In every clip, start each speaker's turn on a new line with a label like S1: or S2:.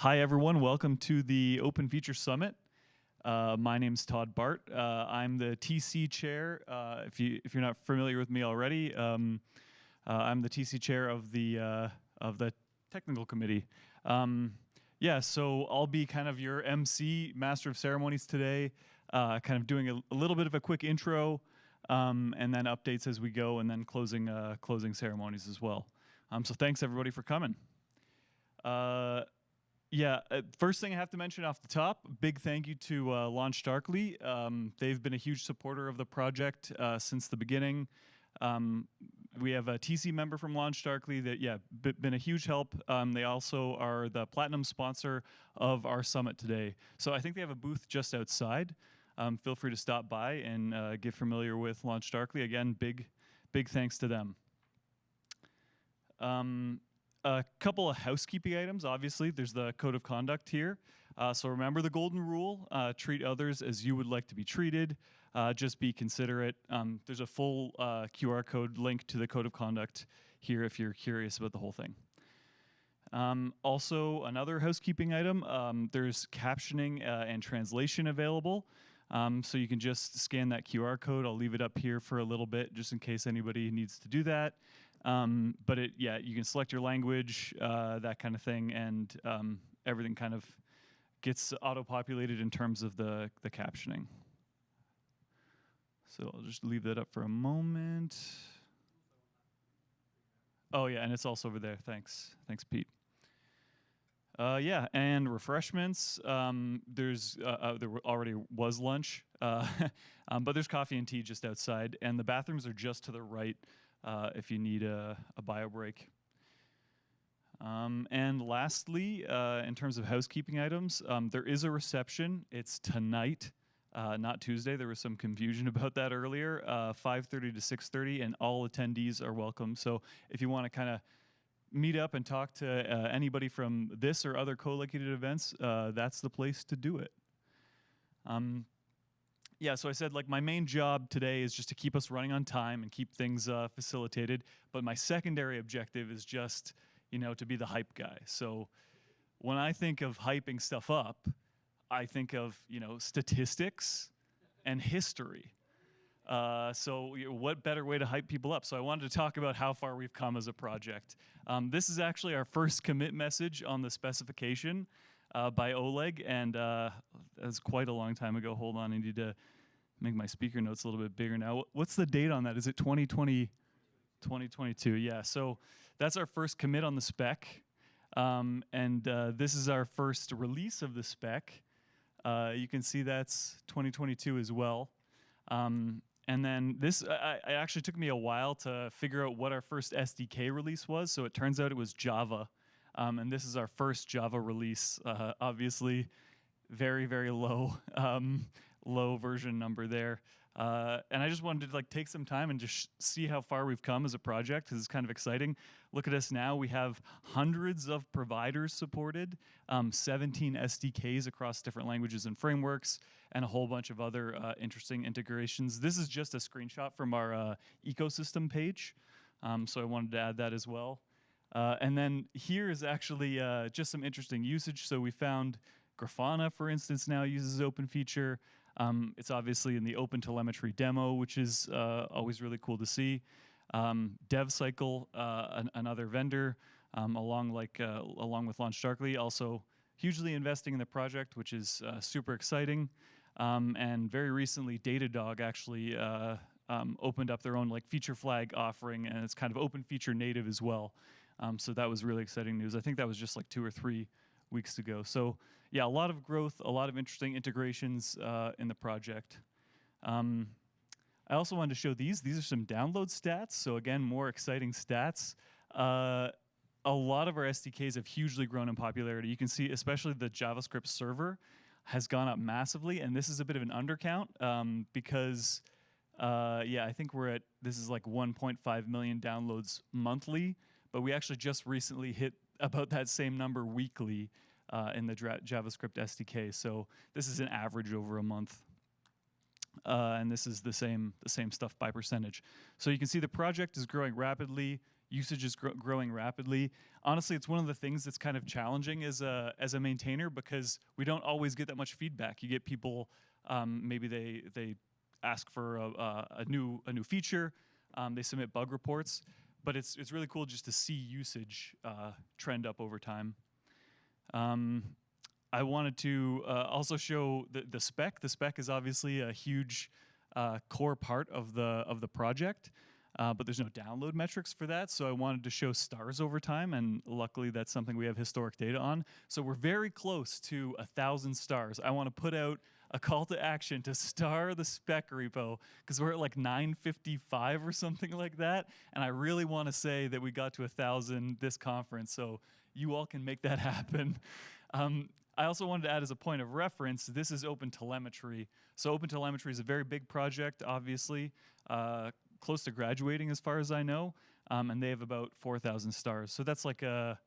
S1: Hi, everyone. Welcome to the OpenFeature Summit. My name's Todd Baert. I'm the TC chair. If you're not familiar with me already, I'm the TC chair of the technical committee. Yeah, so I'll be kind of your MC, Master of Ceremonies today, kind of doing a little bit of a quick intro, and then updates as we go, and then closing ceremonies as well. So thanks everybody for coming. Yeah, first thing I have to mention off the top, big thank you to LaunchDarkly. They've been a huge supporter of the project since the beginning. We have a TC member from LaunchDarkly that, yeah, been a huge help. They also are the platinum sponsor of our summit today. So I think they have a booth just outside. Feel free to stop by and get familiar with LaunchDarkly. Again, big thanks to them. A couple of housekeeping items. Obviously, there's the code of conduct here. So remember the golden rule, treat others as you would like to be treated. Just be considerate. There's a full QR code link to the code of conduct here if you're curious about the whole thing. Also, another housekeeping item, there's captioning and translation available. So you can just scan that QR code. I'll leave it up here for a little bit just in case anybody needs to do that. But yeah, you can select your language, that kind of thing, and everything kind of gets auto-populated in terms of the captioning. So I'll just leave that up for a moment. Oh yeah, and it's also over there. Thanks, Pete. Yeah, and refreshments. There already was lunch, but there's coffee and tea just outside, and the bathrooms are just to the right. If you need a bio break. And lastly, in terms of housekeeping items, there is a reception. It's tonight, not Tuesday. There was some confusion about that earlier, 5:30 to 6:30, and all attendees are welcome. So if you want to kind of meet up and talk to anybody from this or other co-located events, that's the place to do it. Yeah, so I said, like, my main job today is just to keep us running on time and keep things facilitated. But my secondary objective is just, to be the hype guy. So when I think of hyping stuff up, I think of, statistics and history. So what better way to hype people up? So I wanted to talk about how far we've come as a project. This is actually our first commit message on the specification. By Oleg, and that was quite a long time ago. Hold on, I need to make my speaker notes a little bit bigger now. What's the date on that? Is it 2020, 2022? Yeah, so that's our first commit on the spec, and this is our first release of the spec. You can see that's 2022 as well. And then this, it actually took me a while to figure out what our first SDK release was, so it turns out it was Java. And this is our first Java release, obviously very, very low, low version number there. And I just wanted to take some time and just see how far we've come as a project, because it's kind of exciting. Look at us now. We have hundreds of providers supported, 17 SDKs across different languages and frameworks, and a whole bunch of other interesting integrations. This is just a screenshot from our ecosystem page, so I wanted to add that as well. And then here is actually just some interesting usage. So we found Grafana, for instance, now uses OpenFeature. It's obviously in the OpenTelemetry demo, which is always really cool to see. DevCycle, another vendor, along with LaunchDarkly, also hugely investing in the project, which is super exciting. And very recently, Datadog actually opened up their own feature flag offering, and it's kind of OpenFeature native as well. So that was really exciting news. I think that was just 2 or 3 weeks ago. So yeah, a lot of growth, a lot of interesting integrations in the project. I also wanted to show these. These are some download stats. So again, more exciting stats. A lot of our SDKs have hugely grown in popularity. You can see especially the JavaScript server has gone up massively. And this is a bit of an undercount because yeah, I think this is 1.5 million downloads monthly. But we actually just recently hit about that same number weekly in the JavaScript SDK. So this is an average over a month. And this is the same stuff by percentage. So you can see the project is growing rapidly. usage is growing rapidly. Honestly, it's one of the things that's kind of challenging as a maintainer because we don't always get that much feedback. You get people, maybe they ask for a new feature, they submit bug reports, but it's really cool just to see usage trend up over time. I wanted to also show the spec. The spec is obviously a huge core part of the project, but there's no download metrics for that. So I wanted to show stars over time, and luckily that's something we have historic data on. So we're very close to 1,000 stars. I want to put out a call to action to star the spec repo because we're at like 955 or something like that, and I really want to say that we got to 1,000 this conference. So you all can make that happen. I also wanted to add as a point of reference, this is OpenTelemetry. So OpenTelemetry is a very big project, obviously, close to graduating as far as I know, and they have about 4,000 stars. So that's like I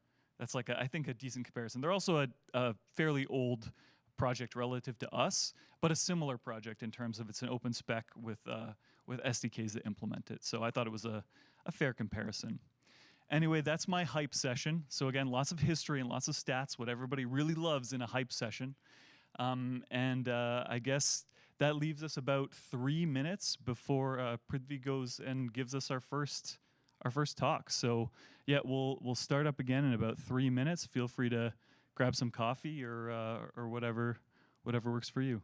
S1: think a decent comparison. They're also a fairly old project relative to us, but a similar project in terms of it's an open spec with SDKs that implement it. So I thought it was a fair comparison. Anyway, that's my hype session. So again, lots of history and lots of stats, what everybody really loves in a hype session. I guess that leaves us about 3 minutes before Prithvi goes and gives us our first talk. So yeah, we'll start up again in about 3 minutes. Feel free to grab some coffee or whatever works for you.